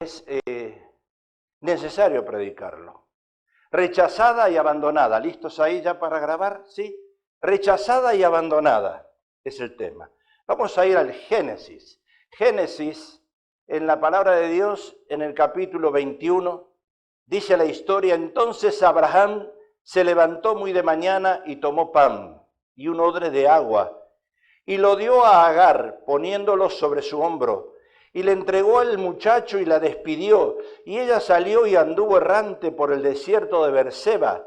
es necesario predicarlo. Rechazada y abandonada. ¿Listos ahí ya para grabar? ¿Sí? Rechazada y abandonada es el tema. Vamos a ir al Génesis. Génesis, en la palabra de Dios, en el capítulo 21, dice la historia: entonces Abraham se levantó muy de mañana y tomó pan y un odre de agua, y lo dio a Agar, poniéndolo sobre su hombro, y le entregó al muchacho y la despidió, y ella salió y anduvo errante por el desierto de Berseba,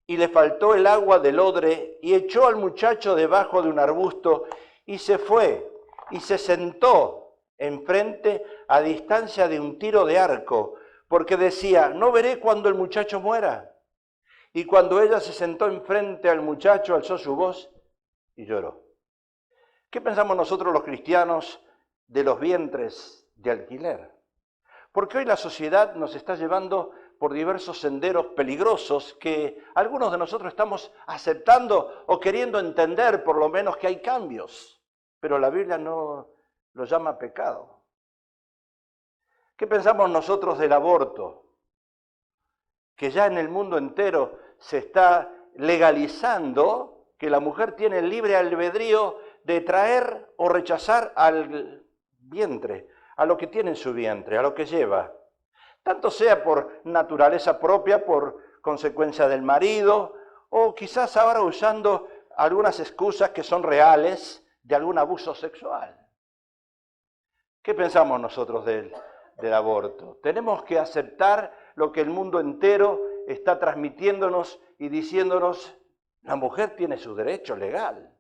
y le faltó el agua del odre, y echó al muchacho debajo de un arbusto, y se fue, y se sentó enfrente a distancia de un tiro de arco, porque decía: no veré cuando el muchacho muera. Y cuando ella se sentó enfrente al muchacho, alzó su voz y lloró. ¿Qué pensamos nosotros los cristianos de los vientres de alquiler? Porque hoy la sociedad nos está llevando por diversos senderos peligrosos que algunos de nosotros estamos aceptando o queriendo entender por lo menos que hay cambios, pero la Biblia no lo llama pecado. ¿Qué pensamos nosotros del aborto? Que ya en el mundo entero se está legalizando que la mujer tiene el libre albedrío de traer o rechazar al vientre, a lo que tiene en su vientre, a lo que lleva. Tanto sea por naturaleza propia, por consecuencia del marido, o quizás ahora usando algunas excusas que son reales de algún abuso sexual. ¿Qué pensamos nosotros del aborto? Tenemos que aceptar lo que el mundo entero está transmitiéndonos y diciéndonos: la mujer tiene su derecho legal,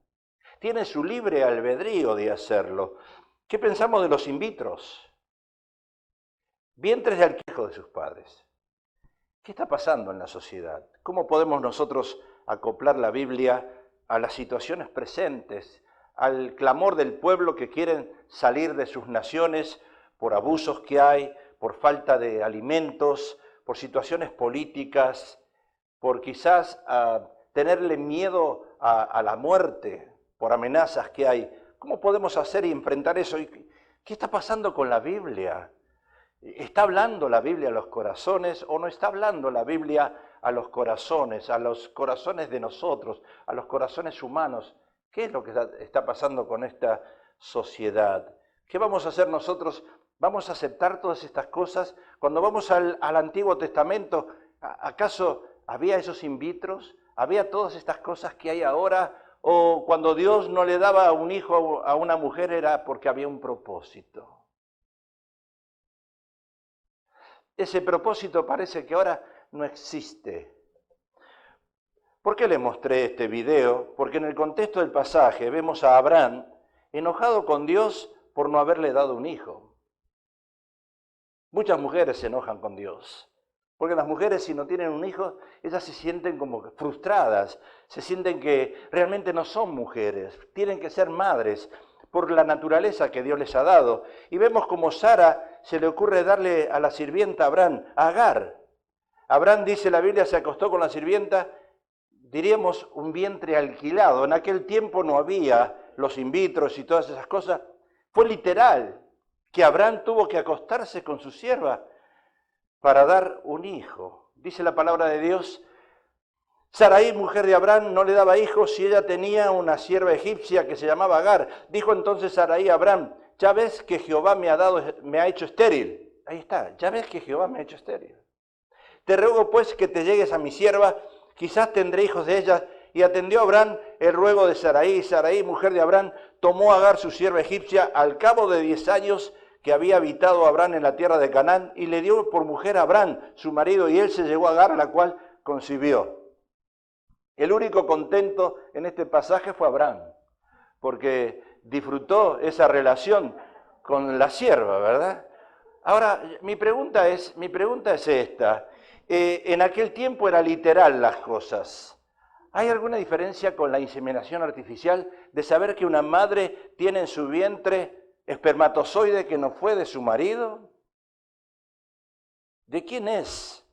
tiene su libre albedrío de hacerlo. ¿Qué pensamos de los in vitros? Vientres de alquiler de sus padres. ¿Qué está pasando en la sociedad? ¿Cómo podemos nosotros acoplar la Biblia a las situaciones presentes, al clamor del pueblo que quieren salir de sus naciones por abusos que hay, por falta de alimentos, por situaciones políticas, por quizás tenerle miedo a la muerte, por amenazas que hay? ¿Cómo podemos hacer y enfrentar eso? ¿Qué está pasando con la Biblia? ¿Está hablando la Biblia a los corazones o no está hablando la Biblia a los corazones de nosotros, a los corazones humanos? ¿Qué es lo que está pasando con esta sociedad? ¿Qué vamos a hacer nosotros? ¿Vamos a aceptar todas estas cosas? Cuando vamos al Antiguo Testamento, ¿acaso había esos in vitros? ¿Había todas estas cosas que hay ahora? ¿O cuando Dios no le daba un hijo a una mujer era porque había un propósito? Ese propósito parece que ahora no existe. ¿Por qué le mostré este video? Porque en el contexto del pasaje vemos a Abraham enojado con Dios por no haberle dado un hijo. Muchas mujeres se enojan con Dios, porque las mujeres, si no tienen un hijo, ellas se sienten como frustradas, se sienten que realmente no son mujeres, tienen que ser madres por la naturaleza que Dios les ha dado. Y vemos como Sara se le ocurre darle a la sirvienta Abraham, a Agar. Abraham, dice la Biblia, se acostó con la sirvienta, diríamos un vientre alquilado. En aquel tiempo no había los in vitros y todas esas cosas. Fue literal que Abraham tuvo que acostarse con su sierva para dar un hijo. Dice la palabra de Dios: Sarai, mujer de Abraham, no le daba hijos y ella tenía una sierva egipcia que se llamaba Agar. Dijo entonces Sarai a Abraham: ya ves que Jehová me ha hecho estéril. Ahí está, ya ves que Jehová me ha hecho estéril. Te ruego pues que te llegues a mi sierva, quizás tendré hijos de ella. Y atendió Abraham el ruego de Sarai. Y Sarai, mujer de Abraham, tomó a Agar, su sierva egipcia, al cabo de 10 años que había habitado Abraham en la tierra de Canaán, y le dio por mujer a Abraham, su marido, y él se llegó a Agar, la cual concibió. El único contento en este pasaje fue Abraham, porque disfrutó esa relación con la sierva, ¿verdad? Ahora, mi pregunta es esta. En aquel tiempo era literal las cosas. ¿Hay alguna diferencia con la inseminación artificial de saber que una madre tiene en su vientre espermatozoide que no fue de su marido? ¿De quién es?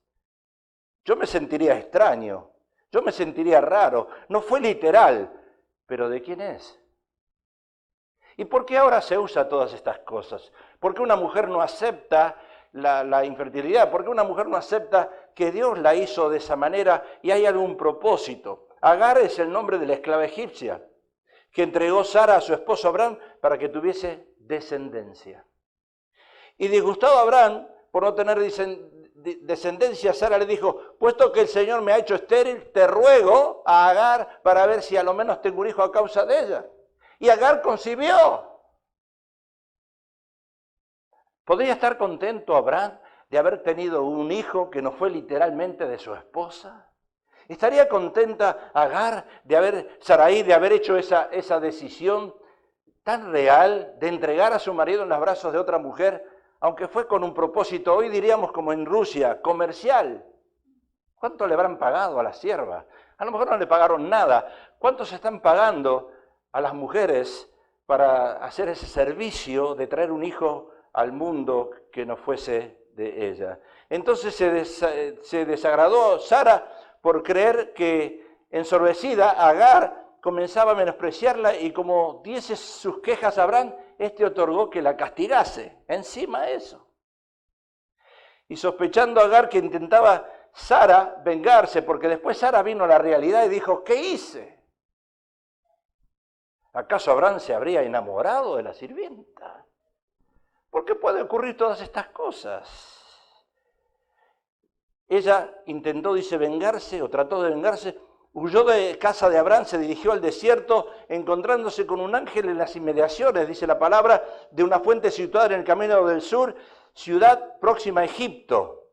Yo me sentiría extraño, yo me sentiría raro. No fue literal, pero ¿de quién es? ¿Y por qué ahora se usa todas estas cosas? ¿Por qué una mujer no acepta la infertilidad, porque una mujer no acepta que Dios la hizo de esa manera y hay algún propósito. Agar es el nombre de la esclava egipcia que entregó Sara a su esposo Abraham para que tuviese descendencia. Y disgustado Abraham por no tener descendencia, Sara le dijo, puesto que el Señor me ha hecho estéril, te ruego a Agar para ver si a lo menos tengo un hijo a causa de ella. Y Agar concibió. ¿Podría estar contento Abraham de haber tenido un hijo que no fue literalmente de su esposa? ¿Estaría contenta Agar Sarai de haber hecho esa decisión tan real de entregar a su marido en los brazos de otra mujer, aunque fue con un propósito, hoy diríamos como en Rusia, comercial? ¿Cuánto le habrán pagado a la sierva? A lo mejor no le pagaron nada. ¿Cuánto se están pagando a las mujeres para hacer ese servicio de traer un hijo al mundo que no fuese de ella? Entonces se desagradó Sara por creer que, ensorbecida, Agar comenzaba a menospreciarla y como diese sus quejas a Abraham, otorgó que la castigase encima de eso. Y sospechando Agar que intentaba Sara vengarse, porque después Sara vino a la realidad y dijo, ¿qué hice? ¿Acaso Abraham se habría enamorado de la sirvienta? ¿Por qué puede ocurrir todas estas cosas? Ella intentó, dice, vengarse, o trató de vengarse, huyó de casa de Abraham, se dirigió al desierto, encontrándose con un ángel en las inmediaciones, dice la palabra, de una fuente situada en el camino del sur, ciudad próxima a Egipto.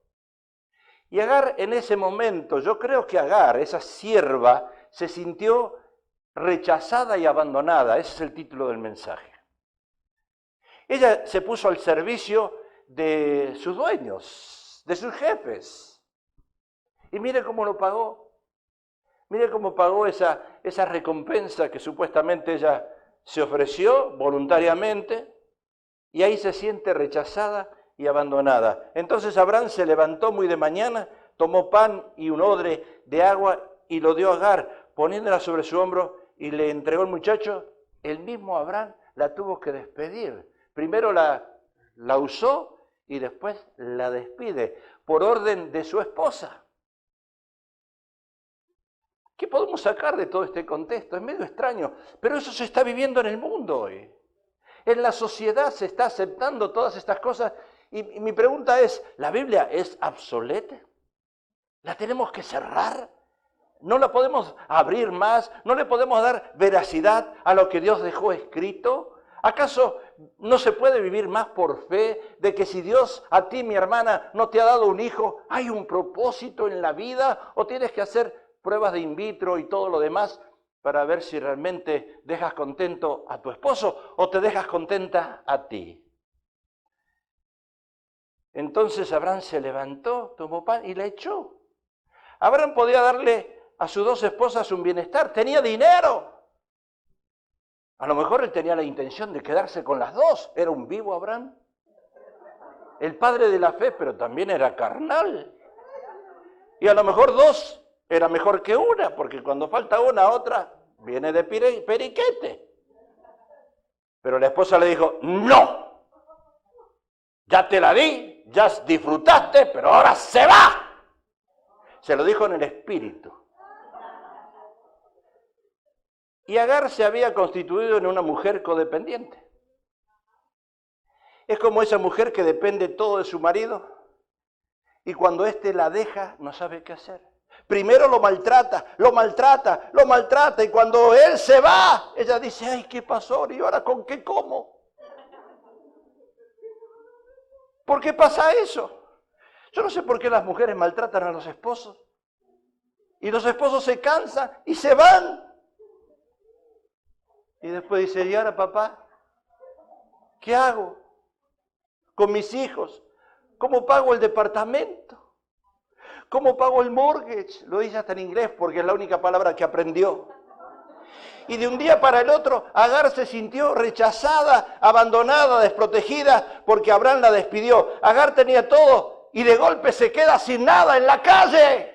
Y Agar en ese momento, yo creo que Agar, esa sierva, se sintió rechazada y abandonada. Ese es el título del mensaje. Ella se puso al servicio de sus dueños, de sus jefes. Y mire cómo lo pagó. Mire cómo pagó esa recompensa que supuestamente ella se ofreció voluntariamente. Y ahí se siente rechazada y abandonada. Entonces Abraham se levantó muy de mañana, tomó pan y un odre de agua y lo dio a Agar, poniéndola sobre su hombro y le entregó al muchacho. El mismo Abraham la tuvo que despedir. Primero la usó y después la despide por orden de su esposa. ¿Qué podemos sacar de todo este contexto? Es medio extraño, pero eso se está viviendo en el mundo hoy. En la sociedad se está aceptando todas estas cosas y mi pregunta es, ¿la Biblia es obsoleta? ¿La tenemos que cerrar? ¿No la podemos abrir más? ¿No le podemos dar veracidad a lo que Dios dejó escrito? ¿Acaso no se puede vivir más por fe de que si Dios a ti, mi hermana, no te ha dado un hijo, hay un propósito en la vida? ¿O tienes que hacer pruebas de in vitro y todo lo demás para ver si realmente dejas contento a tu esposo o te dejas contenta a ti? Entonces Abraham se levantó, tomó pan y la echó. Abraham podía darle a sus dos esposas un bienestar, tenía dinero. A lo mejor él tenía la intención de quedarse con las dos. Era un vivo Abraham, el padre de la fe, pero también era carnal. Y a lo mejor dos era mejor que una, porque cuando falta una, otra viene de periquete. Pero la esposa le dijo, no, ya te la di, ya disfrutaste, pero ahora se va. Se lo dijo en el espíritu. Y Agar se había constituido en una mujer codependiente. Es como esa mujer que depende todo de su marido y cuando éste la deja no sabe qué hacer. Primero lo maltrata, lo maltrata, lo maltrata y cuando él se va, ella dice, ay, ¿qué pasó? ¿Y ahora con qué como? ¿Por qué pasa eso? Yo no sé por qué las mujeres maltratan a los esposos y los esposos se cansan y se van. Y después dice, ¿y ahora papá? ¿Qué hago con mis hijos? ¿Cómo pago el departamento? ¿Cómo pago el mortgage? Lo dice hasta en inglés porque es la única palabra que aprendió. Y de un día para el otro, Agar se sintió rechazada, abandonada, desprotegida, porque Abraham la despidió. Agar tenía todo y de golpe se queda sin nada en la calle.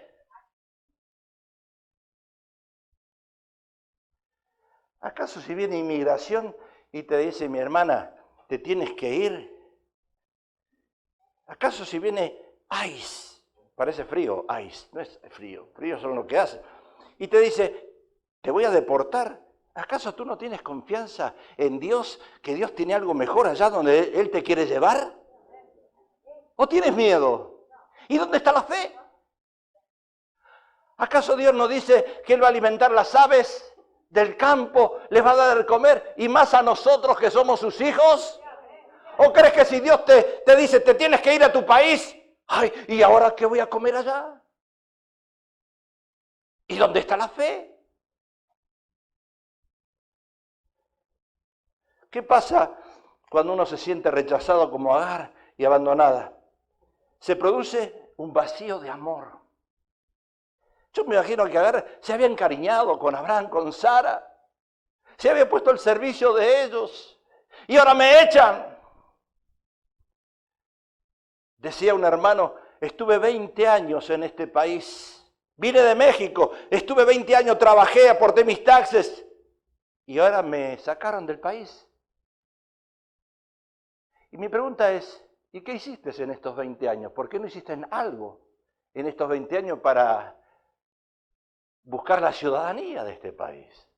¿Acaso si viene inmigración y te dice, mi hermana, te tienes que ir? ¿Acaso si viene ice, parece frío, ice, no es frío, frío son lo que hace, y te dice, te voy a deportar? ¿Acaso tú no tienes confianza en Dios, que Dios tiene algo mejor allá donde Él te quiere llevar? ¿O tienes miedo? ¿Y dónde está la fe? ¿Acaso Dios no dice que Él va a alimentar las aves del campo, les va a dar de comer, y más a nosotros que somos sus hijos? ¿O crees que si Dios te dice, te tienes que ir a tu país, ay, ¿y ahora qué voy a comer allá? ¿Y dónde está la fe? ¿Qué pasa cuando uno se siente rechazado como Agar y abandonada? Se produce un vacío de amor. Yo me imagino que Agar se había encariñado con Abraham, con Sara, se había puesto al servicio de ellos, y ahora me echan. Decía un hermano, estuve 20 años en este país, vine de México, estuve 20 años, trabajé, aporté mis taxes, y ahora me sacaron del país. Y mi pregunta es, ¿y qué hiciste en estos 20 años? ¿Por qué no hiciste algo en estos 20 años para buscar la ciudadanía de este país?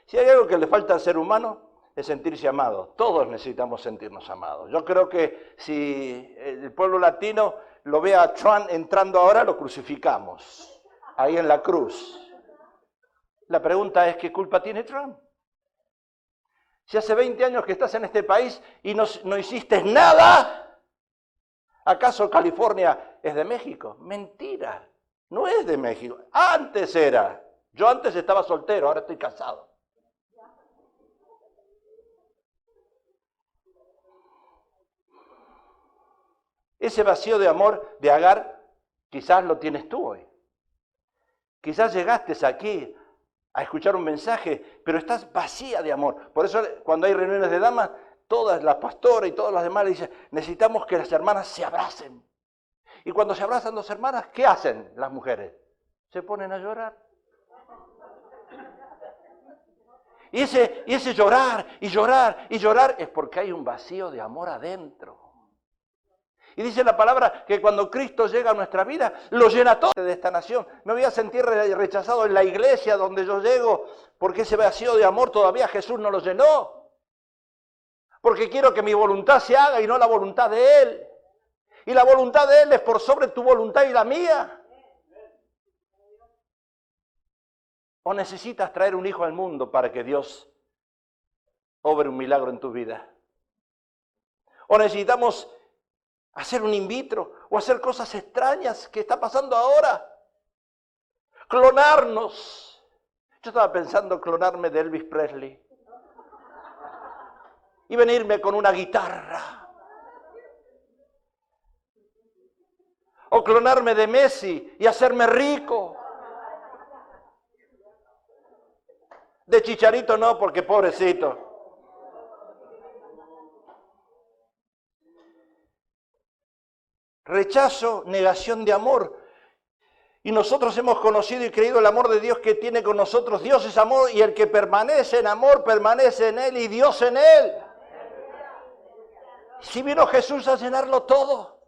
Si hay algo que le falta al ser humano, es sentirse amado. Todos necesitamos sentirnos amados. Yo creo que si el pueblo latino lo ve a Trump entrando ahora, lo crucificamos, ahí en la cruz. La pregunta es, ¿qué culpa tiene Trump? Si hace 20 años que estás en este país y no hiciste nada, ¿acaso California es de México? Mentira, no es de México. Antes era. Yo antes estaba soltero, ahora estoy casado. Ese vacío de amor de Agar, quizás lo tienes tú hoy. Quizás llegaste aquí a escuchar un mensaje, pero estás vacía de amor. Por eso cuando hay reuniones de damas, todas las pastoras y todas las demás le dicen, necesitamos que las hermanas se abracen. Y cuando se abrazan dos hermanas, ¿qué hacen las mujeres? Se ponen a llorar. Y ese llorar y llorar y llorar es porque hay un vacío de amor adentro. Y dice la palabra que cuando Cristo llega a nuestra vida, lo llena todo de esta nación. Me voy a sentir rechazado en la iglesia donde yo llego, porque ese vacío de amor todavía Jesús no lo llenó. Porque quiero que mi voluntad se haga y no la voluntad de Él. Y la voluntad de Él es por sobre tu voluntad y la mía. ¿O necesitas traer un hijo al mundo para que Dios obre un milagro en tu vida? ¿O necesitamos hacer un in vitro o hacer cosas extrañas que está pasando ahora? Clonarnos. Yo estaba pensando clonarme de Elvis Presley y venirme con una guitarra. O clonarme de Messi y hacerme rico. De Chicharito no, porque pobrecito. Rechazo, negación de amor. Y nosotros hemos conocido y creído el amor de Dios que tiene con nosotros. Dios es amor y el que permanece en amor permanece en Él y Dios en Él. Si vino Jesús a llenarlo todo.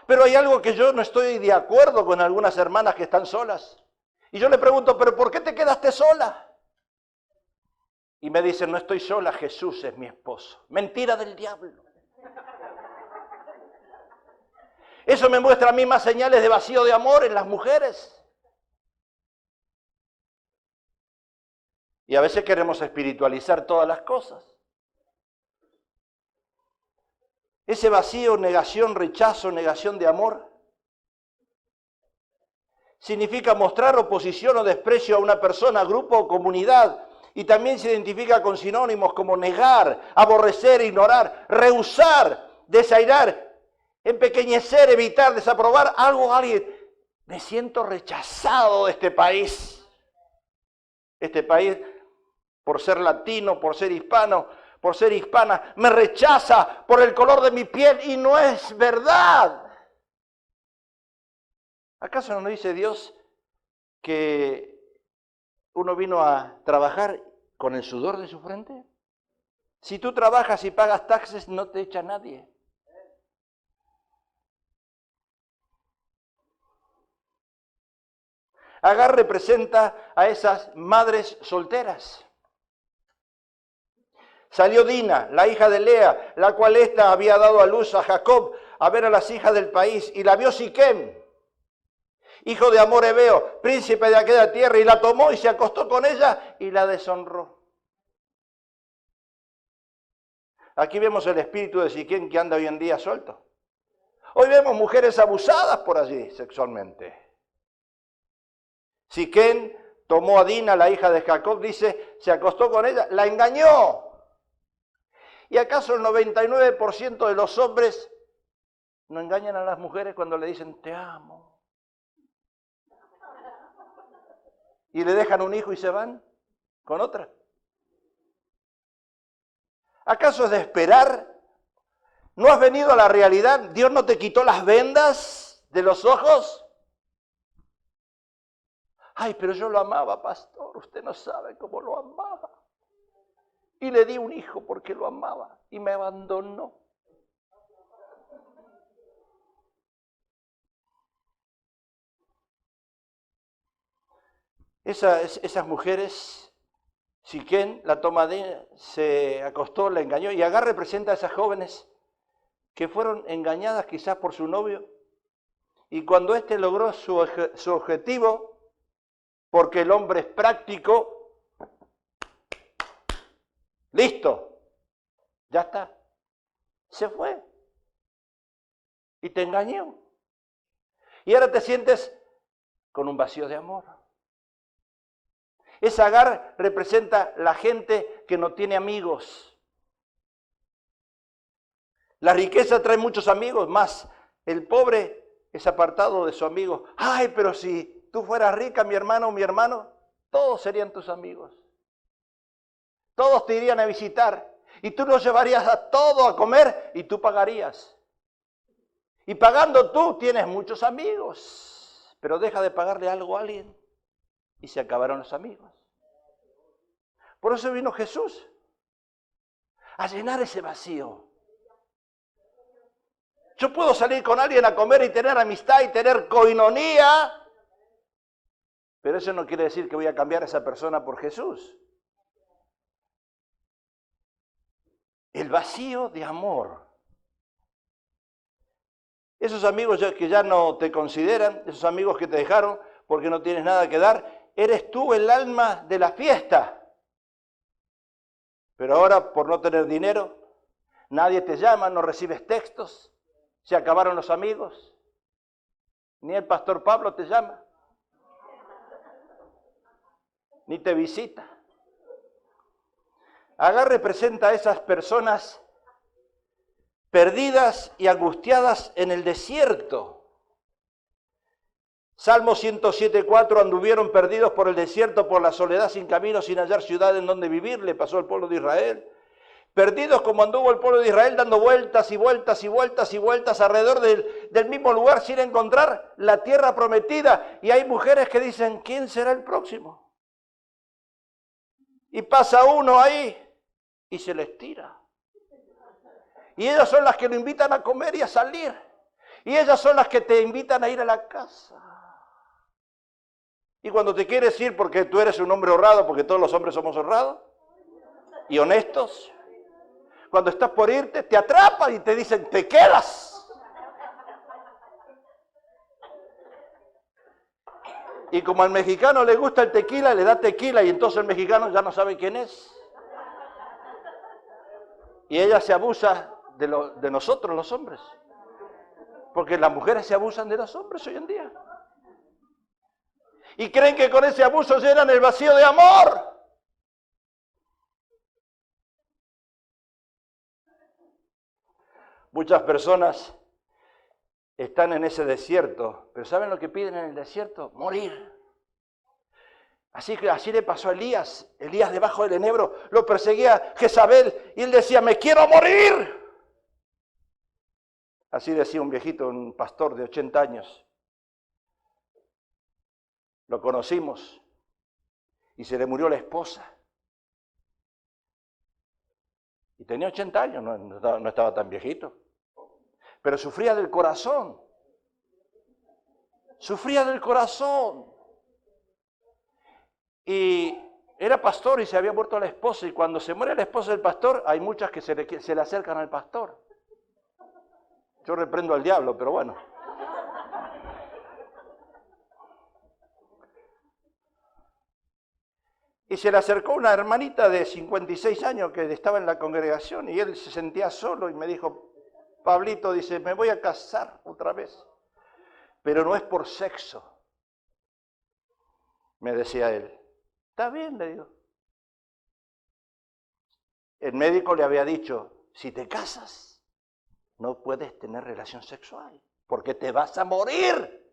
Pero hay algo que yo no estoy de acuerdo con algunas hermanas que están solas. Y yo le pregunto, ¿pero por qué te quedaste sola? Y me dicen, no estoy sola, Jesús es mi esposo. Mentira del diablo. Eso me muestra a mí más señales de vacío de amor en las mujeres. Y a veces queremos espiritualizar todas las cosas. Ese vacío, negación, rechazo, negación de amor, significa mostrar oposición o desprecio a una persona, grupo o comunidad. Y también se identifica con sinónimos como negar, aborrecer, ignorar, rehusar, desairar, empequeñecer, evitar, desaprobar algo a alguien. Me siento rechazado de este país. Este país, por ser latino, por ser hispano, por ser hispana, me rechaza por el color de mi piel y no es verdad. ¿Acaso no nos dice Dios que uno vino a trabajar con el sudor de su frente? Si tú trabajas y pagas taxes, no te echa nadie. Agar representa a esas madres solteras. Salió Dina, la hija de Lea, la cual ésta había dado a luz a Jacob, a ver a las hijas del país, y la vio Siquem, hijo de Amor Hebeo, príncipe de aquella tierra, y la tomó y se acostó con ella y la deshonró. Aquí vemos el espíritu de Siquem que anda hoy en día suelto. Hoy vemos mujeres abusadas por allí sexualmente. Siquem tomó a Dina, la hija de Jacob, dice, se acostó con ella, la engañó. ¿Y acaso el 99% de los hombres no engañan a las mujeres cuando le dicen te amo? Y le dejan un hijo y se van con otra. ¿Acaso es de esperar? ¿No has venido a la realidad? ¿Dios no te quitó las vendas de los ojos? Ay, pero yo lo amaba, pastor, usted no sabe cómo lo amaba. Y le di un hijo porque lo amaba y me abandonó. Esas mujeres, Siquem la toma se acostó, la engañó, y Agar representa a esas jóvenes que fueron engañadas quizás por su novio, y cuando éste logró su objetivo, porque el hombre es práctico, listo, ya está, se fue y te engañó. Y ahora te sientes con un vacío de amor. Esa Agar representa la gente que no tiene amigos. La riqueza trae muchos amigos, más el pobre es apartado de su amigo. Ay, pero si tú fueras rica, mi hermano o mi hermano, todos serían tus amigos. Todos te irían a visitar y tú los llevarías a todo a comer y tú pagarías. Y pagando tú tienes muchos amigos, pero deja de pagarle algo a alguien y se acabaron los amigos. Por eso vino Jesús, a llenar ese vacío. Yo puedo salir con alguien a comer y tener amistad y tener coinonía, pero eso no quiere decir que voy a cambiar a esa persona por Jesús. El vacío de amor. Esos amigos que ya no te consideran, esos amigos que te dejaron porque no tienes nada que dar, eres tú el alma de la fiesta. Pero ahora, por no tener dinero, nadie te llama, no recibes textos, se acabaron los amigos, ni el pastor Pablo te llama, ni te visita. Agar representa a esas personas perdidas y angustiadas en el desierto. Salmo 107:4, anduvieron perdidos por el desierto, por la soledad, sin camino, sin hallar ciudad en donde vivir, le pasó al pueblo de Israel. Perdidos como anduvo el pueblo de Israel, dando vueltas y vueltas y vueltas y vueltas alrededor del mismo lugar sin encontrar la tierra prometida. Y hay mujeres que dicen, ¿quién será el próximo? Y pasa uno ahí y se les tira. Y ellas son las que lo invitan a comer y a salir. Y ellas son las que te invitan a ir a la casa. Y cuando te quieres ir porque tú eres un hombre honrado, porque todos los hombres somos honrados y honestos, cuando estás por irte, te atrapan y te dicen, te quedas. Y como al mexicano le gusta el tequila, le da tequila y entonces el mexicano ya no sabe quién es. Y ella se abusa de nosotros los hombres. Porque las mujeres se abusan de los hombres hoy en día. Y creen que con ese abuso llenan el vacío de amor. Muchas personas están en ese desierto, pero ¿saben lo que piden en el desierto? Morir. Así le pasó a Elías. Elías debajo del enebro lo perseguía Jezabel y él decía, me quiero morir. Así decía un viejito, un pastor de 80 años. Lo conocimos y se le murió la esposa. Y tenía 80 años, no estaba tan viejito. Pero sufría del corazón. Sufría del corazón. Y era pastor y se había muerto la esposa. Y cuando se muere la esposa del pastor, hay muchas que se le acercan al pastor. Yo reprendo al diablo, pero bueno. Y se le acercó una hermanita de 56 años que estaba en la congregación y él se sentía solo y me dijo, Pablito, dice, me voy a casar otra vez, pero no es por sexo. Me decía él. Está bien, le digo. El médico le había dicho, si te casas, no puedes tener relación sexual, porque te vas a morir.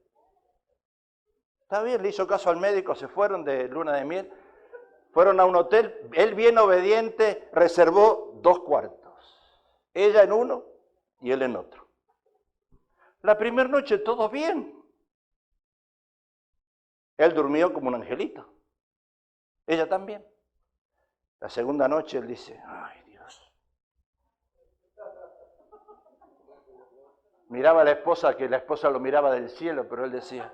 Está bien, le hizo caso al médico, se fueron de luna de miel. Fueron a un hotel, él bien obediente reservó 2 cuartos. Ella en uno y él en otro. La primera noche todo bien. Él durmió como un angelito. Ella también. La segunda noche él dice, ay Dios. Miraba a la esposa, que la esposa lo miraba del cielo, pero él decía.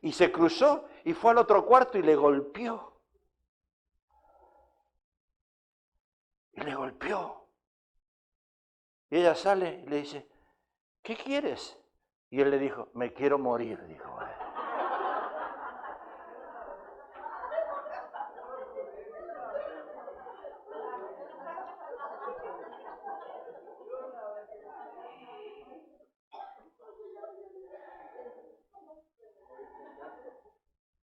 Y se cruzó y fue al otro cuarto y le golpeó. Y le golpeó. Y ella sale y le dice, ¿qué quieres? Y él le dijo, me quiero morir, dijo.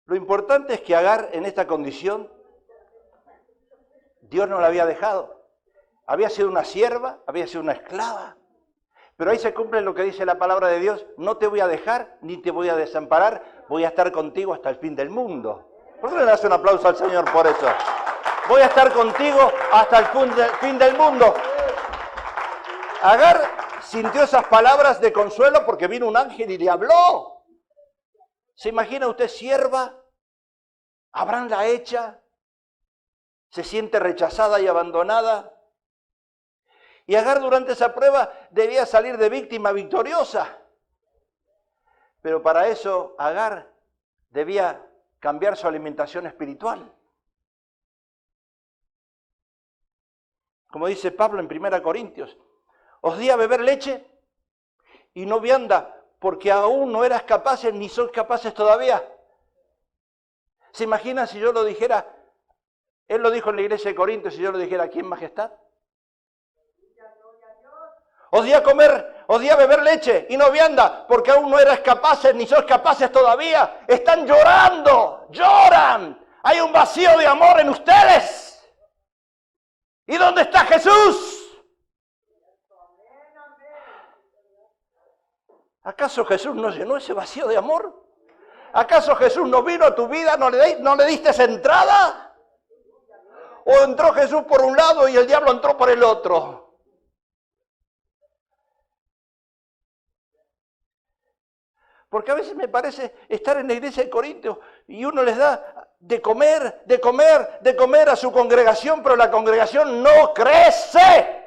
Lo importante es que Agar en esta condición, Dios no la había dejado. Había sido una sierva, había sido una esclava. Pero ahí se cumple lo que dice la palabra de Dios, no te voy a dejar ni te voy a desamparar, voy a estar contigo hasta el fin del mundo. ¿Por qué no le das un aplauso al Señor por eso? Voy a estar contigo hasta el fin del mundo. Agar sintió esas palabras de consuelo porque vino un ángel y le habló. ¿Se imagina usted sierva? Abraham la echa, se siente rechazada y abandonada. Y Agar durante esa prueba debía salir de víctima victoriosa. Pero para eso Agar debía cambiar su alimentación espiritual. Como dice Pablo en 1 Corintios, os di a beber leche y no vianda, porque aún no eras capaces ni sois capaces todavía. ¿Se imaginan si yo lo dijera? Él lo dijo en la iglesia de Corintios, si yo lo dijera aquí en majestad. Os di a comer, os di a beber leche y no vianda, porque aún no eras capaces ni sois capaces todavía. Están llorando, lloran. Hay un vacío de amor en ustedes. ¿Y dónde está Jesús? ¿Acaso Jesús no llenó ese vacío de amor? ¿Acaso Jesús no vino a tu vida, no le diste esa entrada? ¿O entró Jesús por un lado y el diablo entró por el otro? Porque a veces me parece estar en la iglesia de Corintios y uno les da de comer a su congregación, pero la congregación no crece.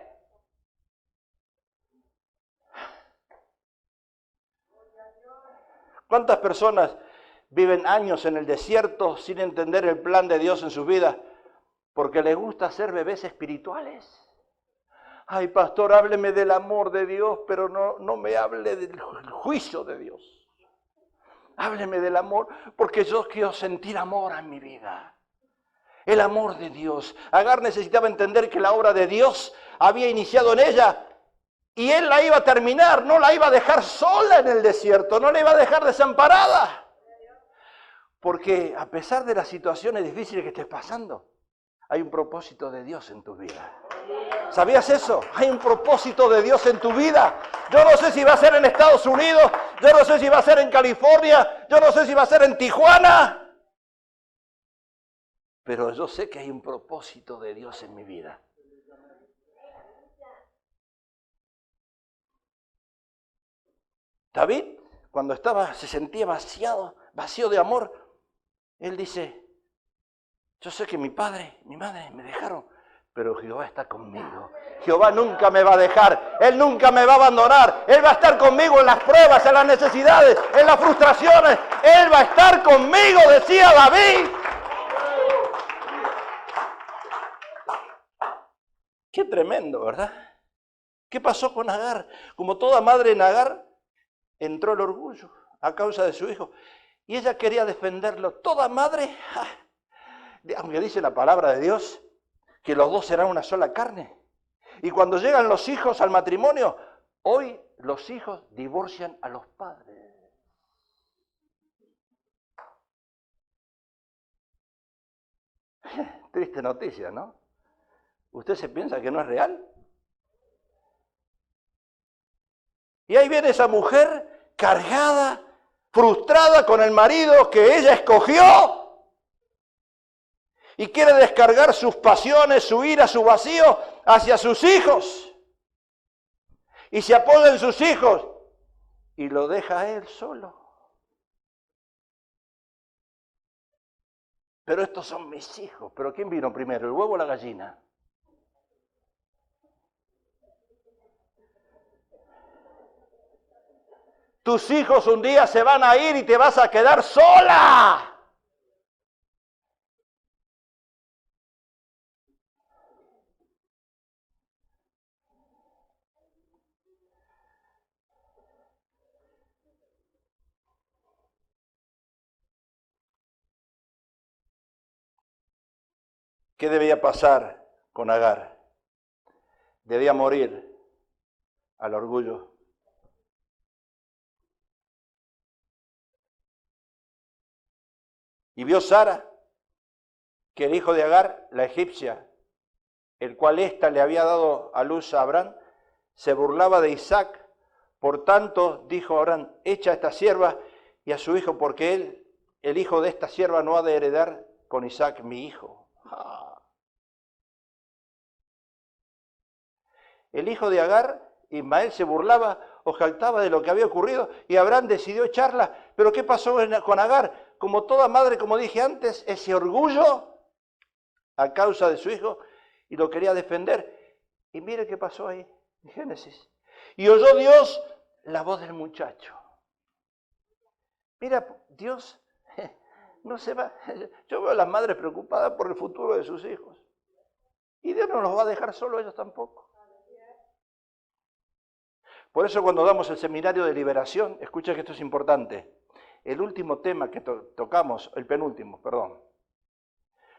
¿Cuántas personas viven años en el desierto sin entender el plan de Dios en sus vidas? Porque les gusta ser bebés espirituales. Ay, pastor, hábleme del amor de Dios, pero no me hable del juicio de Dios. Hábleme del amor, porque yo quiero sentir amor en mi vida. El amor de Dios. Agar necesitaba entender que la obra de Dios había iniciado en ella y Él la iba a terminar, no la iba a dejar sola en el desierto, no la iba a dejar desamparada. Porque a pesar de las situaciones difíciles que estés pasando, hay un propósito de Dios en tu vida. ¿Sabías eso? Hay un propósito de Dios en tu vida. Yo no sé si va a ser en Estados Unidos, yo no sé si va a ser en California, yo no sé si va a ser en Tijuana. Pero yo sé que hay un propósito de Dios en mi vida. David, cuando se sentía vacío de amor, él dice, Yo sé que mi padre, mi madre me dejaron, pero Jehová está conmigo. Jehová nunca me va a dejar, Él nunca me va a abandonar. Él va a estar conmigo en las pruebas, en las necesidades, en las frustraciones. Él va a estar conmigo, decía David. Qué tremendo, ¿verdad? ¿Qué pasó con Agar? Como toda madre en Agar, entró el orgullo a causa de su hijo. Y ella quería defenderlo. Toda madre, aunque dice la palabra de Dios, que los dos serán una sola carne. Y cuando llegan los hijos al matrimonio, hoy los hijos divorcian a los padres. Triste noticia, ¿no? ¿Usted se piensa que no es real? Y ahí viene esa mujer cargada, frustrada con el marido que ella escogió y quiere descargar sus pasiones, su ira, su vacío hacia sus hijos. Y se apoya en sus hijos y lo deja a él solo. Pero estos son mis hijos. ¿Pero quién vino primero, el huevo o la gallina? Tus hijos un día se van a ir y te vas a quedar sola. ¿Qué debía pasar con Agar? Debía morir al orgullo. Y vio Sara que el hijo de Agar, la egipcia, el cual ésta le había dado a luz a Abraham, se burlaba de Isaac. Por tanto, dijo Abraham, echa a esta sierva y a su hijo, porque él, el hijo de esta sierva, no ha de heredar con Isaac mi hijo. El hijo de Agar, Ismael, se burlaba o jactaba de lo que había ocurrido y Abraham decidió echarla. Pero ¿qué pasó con Agar? Como toda madre, como dije antes, ese orgullo a causa de su hijo y lo quería defender. Y mire qué pasó ahí en Génesis. Y oyó Dios la voz del muchacho. Mira, Dios no se va. Yo veo a las madres preocupadas por el futuro de sus hijos. Y Dios no los va a dejar solo ellos tampoco. Por eso cuando damos el seminario de liberación, escucha que esto es importante. El último tema que tocamos, el penúltimo, perdón,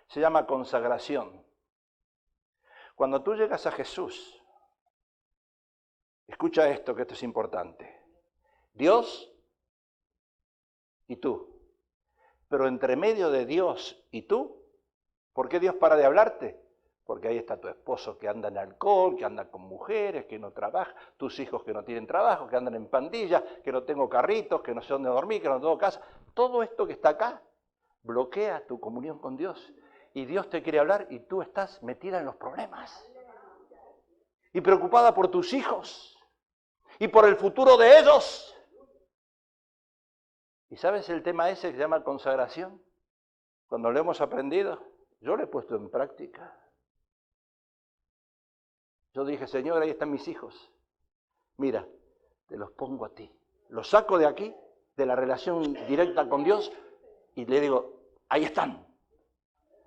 se llama consagración. Cuando tú llegas a Jesús, escucha esto, que esto es importante. Dios y tú. Pero entre medio de Dios y tú, ¿por qué Dios para de hablarte? Porque ahí está tu esposo que anda en alcohol, que anda con mujeres, que no trabaja, tus hijos que no tienen trabajo, que andan en pandillas, que no tengo carritos, que no sé dónde dormir, que no tengo casa. Todo esto que está acá bloquea tu comunión con Dios. Y Dios te quiere hablar y tú estás metida en los problemas. Y preocupada por tus hijos. Y por el futuro de ellos. ¿Y sabes el tema ese que se llama consagración? Cuando lo hemos aprendido, yo lo he puesto en práctica. Yo dije, Señor, ahí están mis hijos. Mira, te los pongo a ti. Los saco de aquí, de la relación directa con Dios, y le digo, ahí están.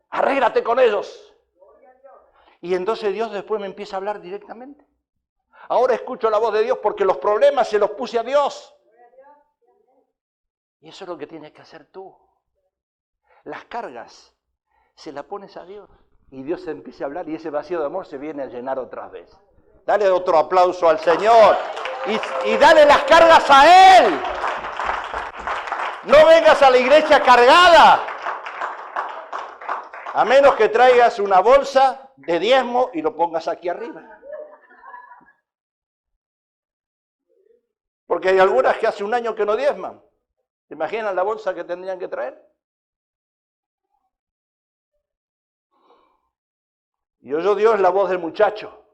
Arréglate con ellos. Y entonces Dios después me empieza a hablar directamente. Ahora escucho la voz de Dios porque los problemas se los puse a Dios. Y eso es lo que tienes que hacer tú. Las cargas se las pones a Dios. Y Dios se empieza a hablar y ese vacío de amor se viene a llenar otra vez. Dale otro aplauso al Señor y dale las cargas a Él. No vengas a la iglesia cargada. A menos que traigas una bolsa de diezmo y lo pongas aquí arriba. Porque hay algunas que hace un año que no diezman. ¿Se imaginan la bolsa que tendrían que traer? Y oyó Dios la voz del muchacho.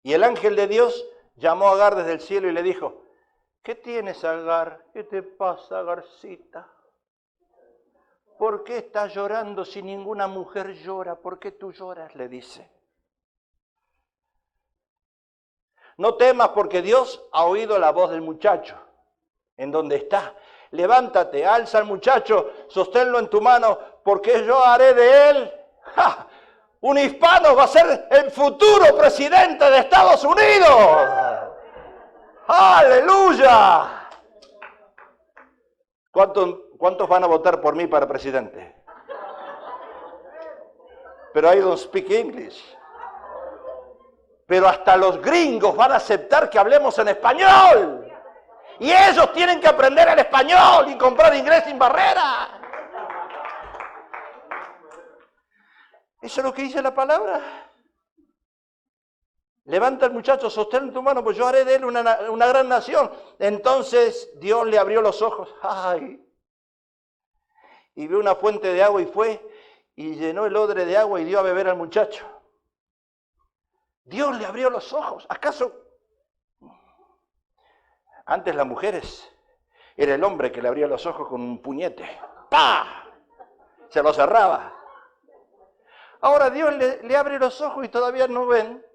Y el ángel de Dios llamó a Agar desde el cielo y le dijo, ¿Qué tienes, Agar? ¿Qué te pasa, Agarcita? ¿Por qué estás llorando si ninguna mujer llora? ¿Por qué tú lloras?, le dice. No temas porque Dios ha oído la voz del muchacho en donde está. Levántate, alza al muchacho, sosténlo en tu mano, porque yo haré de él un hispano, va a ser el futuro presidente de Estados Unidos. ¡Aleluya! ¿Cuántos van a votar por mí para presidente? Pero I don't speak English. Pero hasta los gringos van a aceptar que hablemos en español. Y ellos tienen que aprender el español y comprar inglés sin barrera. ¿Eso es lo que dice la palabra? Levanta al muchacho, sostén en tu mano, pues yo haré de él una gran nación. Entonces Dios le abrió los ojos. ¡Ay! Y vio una fuente de agua y fue y llenó el odre de agua y dio a beber al muchacho. Dios le abrió los ojos. ¿Acaso? Antes las mujeres, era el hombre que le abría los ojos con un puñete. ¡Pah! Se lo cerraba. Ahora Dios le abre los ojos y todavía no ven.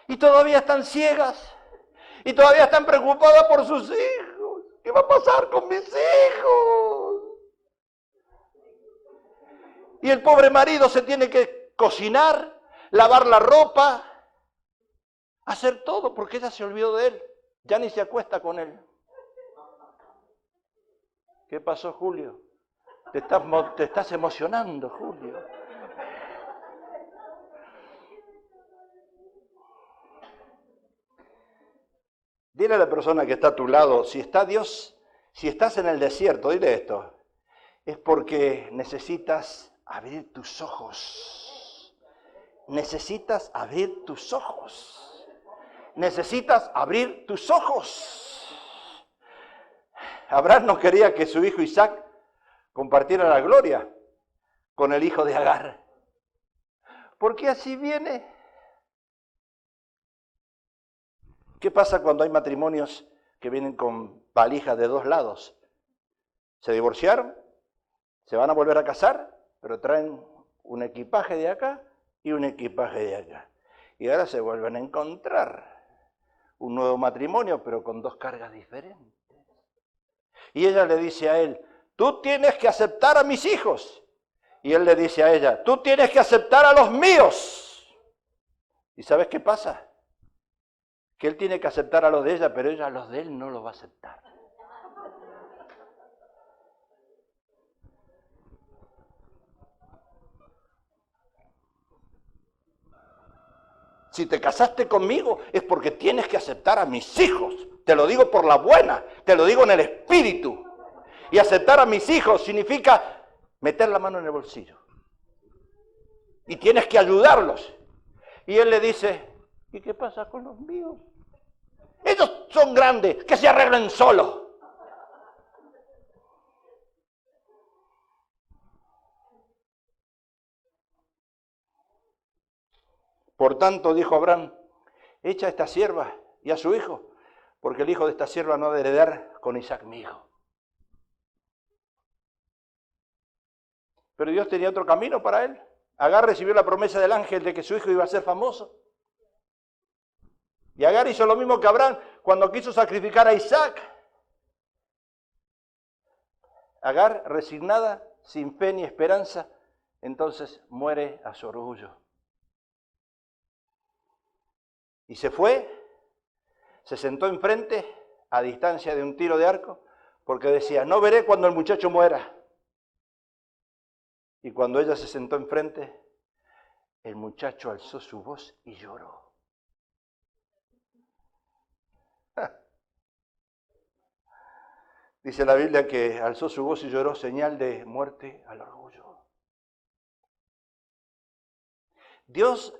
Y todavía están ciegas. Y todavía están preocupadas por sus hijos. ¿Qué va a pasar con mis hijos? Y el pobre marido se tiene que cocinar, lavar la ropa, hacer todo, porque ella se olvidó de él. Ya ni se acuesta con él. ¿Qué pasó, Julio? Te estás emocionando, Julio. Dile a la persona que está a tu lado, si está Dios, si estás en el desierto, dile esto, es porque necesitas abrir tus ojos. Necesitas abrir tus ojos. Necesitas abrir tus ojos. Abraham no quería que su hijo Isaac compartiera la gloria con el hijo de Agar. Porque así viene. ¿Qué pasa cuando hay matrimonios que vienen con valijas de dos lados? Se divorciaron, se van a volver a casar, pero traen un equipaje de acá y un equipaje de allá. Y ahora se vuelven a encontrar un nuevo matrimonio, pero con dos cargas diferentes. Y ella le dice a él, tú tienes que aceptar a mis hijos. Y él le dice a ella, tú tienes que aceptar a los míos. ¿Y sabes qué pasa? Que él tiene que aceptar a los de ella, pero ella a los de él no los va a aceptar. Si te casaste conmigo es porque tienes que aceptar a mis hijos. Te lo digo por la buena, te lo digo en el espíritu. Y aceptar a mis hijos significa meter la mano en el bolsillo. Y tienes que ayudarlos. Y él le dice, ¿y qué pasa con los míos? Ellos son grandes, que se arreglen solos. Por tanto, dijo Abraham, echa a esta sierva y a su hijo, porque el hijo de esta sierva no ha de heredar con Isaac mi hijo. Pero Dios tenía otro camino para él. Agar recibió la promesa del ángel de que su hijo iba a ser famoso. Y Agar hizo lo mismo que Abraham cuando quiso sacrificar a Isaac. Agar, resignada, sin fe ni esperanza, entonces muere a su orgullo. Y se fue, se sentó enfrente, a distancia de un tiro de arco, porque decía, no veré cuando el muchacho muera. Y cuando ella se sentó enfrente, el muchacho alzó su voz y lloró. Dice la Biblia que alzó su voz y lloró, señal de muerte al orgullo. Dios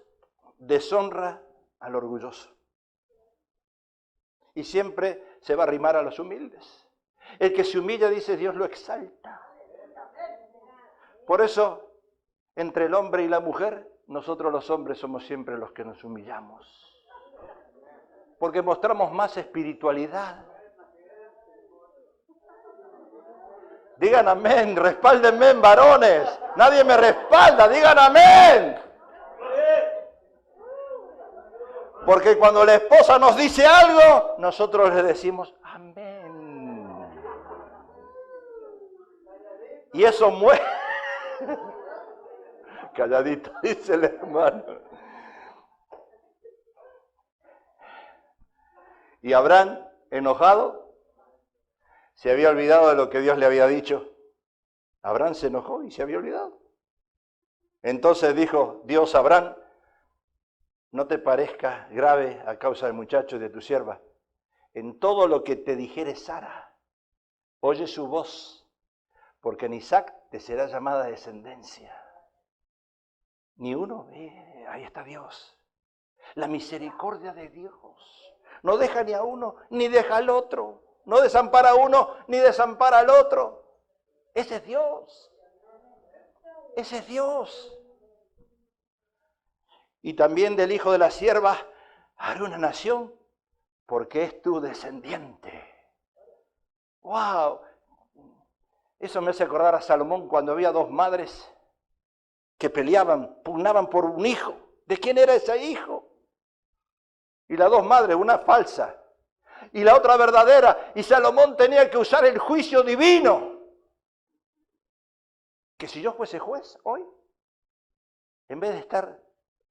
deshonra al orgulloso. Y siempre se va a arrimar a los humildes. El que se humilla, dice, Dios lo exalta. Por eso, entre el hombre y la mujer, nosotros los hombres somos siempre los que nos humillamos. Porque mostramos más espiritualidad. Digan amén, respáldenme, varones. Nadie me respalda, digan amén. Porque cuando la esposa nos dice algo, nosotros le decimos amén. Y eso mueve. Calladito, dice el hermano. Y Abraham, enojado, se había olvidado de lo que Dios le había dicho. Abraham se enojó y se había olvidado. Entonces dijo Dios a Abraham, no te parezca grave a causa del muchacho y de tu sierva. En todo lo que te dijere Sara, oye su voz, porque en Isaac te será llamada descendencia. Ni uno ve, ahí está Dios. La misericordia de Dios. No deja ni a uno, ni deja al otro. No desampara a uno, ni desampara al otro. Ese es Dios. Ese es Dios. Y también del hijo de la sierva haré una nación, porque es tu descendiente. ¡Wow! Eso me hace acordar a Salomón cuando había dos madres que peleaban, pugnaban por un hijo. ¿De quién era ese hijo? Y las dos madres, una falsa y la otra verdadera. Y Salomón tenía que usar el juicio divino. Que si yo fuese juez hoy, en vez de estar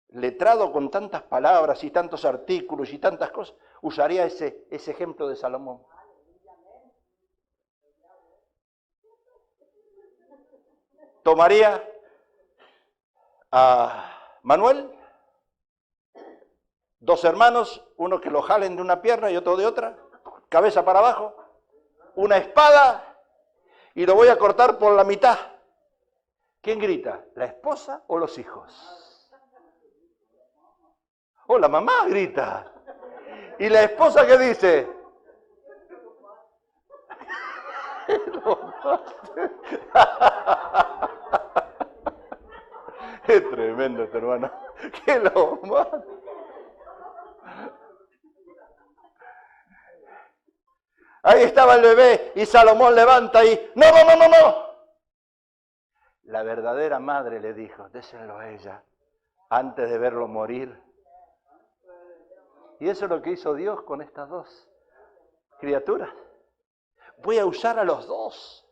letrado con tantas palabras y tantos artículos y tantas cosas, usaría ese ejemplo de Salomón. Tomaría a Manuel, dos hermanos, uno que lo jalen de una pierna y otro de otra, cabeza para abajo, una espada y lo voy a cortar por la mitad. ¿Quién grita? ¿La esposa o los hijos? Oh, la mamá grita. ¿Y la esposa qué dice? Es tremendo este hermano. Que lo mata. Ahí estaba el bebé y Salomón levanta y ¡no, no, no, no, no! La verdadera madre le dijo, désenlo a ella antes de verlo morir. Y eso es lo que hizo Dios con estas dos criaturas. Voy a usar a los dos.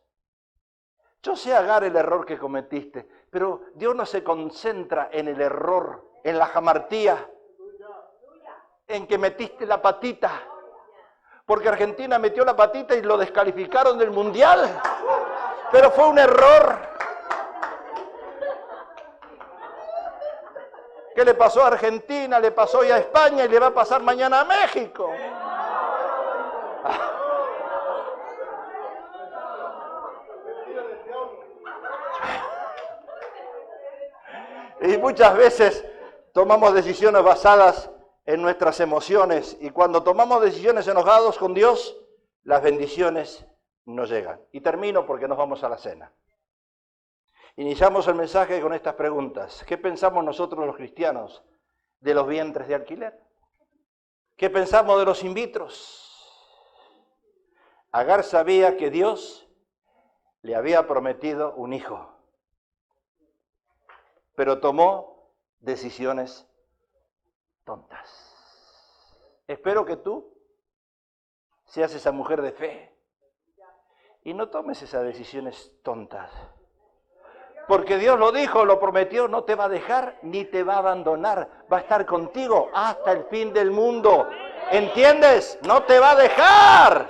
Yo sé, Agar, el error que cometiste, pero Dios no se concentra en el error, en la jamartía, en que metiste la patita. Porque Argentina metió la patita y lo descalificaron del Mundial. Pero fue un error. ¿Qué le pasó a Argentina? Le pasó hoy a España y le va a pasar mañana a México. Y muchas veces tomamos decisiones basadas en nuestras emociones. Y cuando tomamos decisiones enojados con Dios, las bendiciones no llegan. Y termino porque nos vamos a la cena. Iniciamos el mensaje con estas preguntas. ¿Qué pensamos nosotros los cristianos de los vientres de alquiler? ¿Qué pensamos de los in vitros? Agar sabía que Dios le había prometido un hijo, pero tomó decisiones tontas. Espero que tú seas esa mujer de fe y no tomes esas decisiones tontas. Porque Dios lo dijo, lo prometió, no te va a dejar ni te va a abandonar. Va a estar contigo hasta el fin del mundo. ¿Entiendes? No te va a dejar.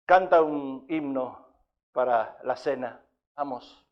Canta un himno para la cena. Vamos.